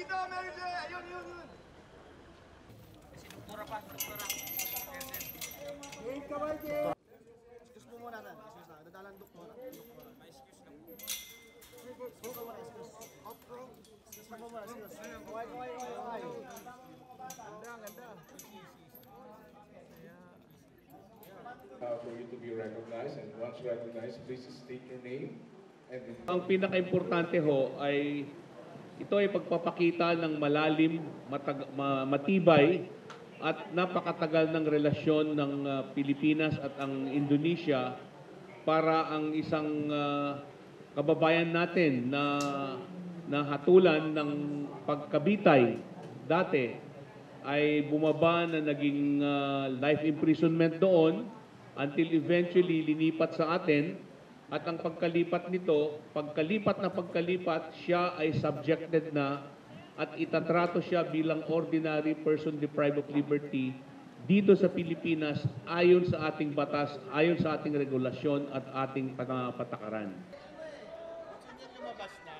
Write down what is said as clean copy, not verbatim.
dito, Mary Jo! Ayun, yun, yun! Sinukura pa, sinukura. Jane, kamay, Jane! Excuse mo muna, Tan. Excuse na. Dadalandok mo na. Ma-excuse lang po. Excuse mo muna, excuse. Off, bro. Excuse mo muna, excuse. Kaway. Ganda. For you to be recognized, and once recognized, please state your name. Ang pinaka-importante ho ay ito ay pagpapakita ng malalim, matibay at napakatagal ng relasyon ng Pilipinas at ang Indonesia para ang isang kababayan natin na hatulan ng pagkabitay dati ay bumaba na naging life imprisonment doon until eventually linipat sa atin. At ang pagkalipat nito, pagkalipat, siya ay subjected na at itatrato siya bilang ordinary person deprived of liberty dito sa Pilipinas ayon sa ating batas, ayon sa ating regulasyon at ating patakaran. Gusto niya lumabas na?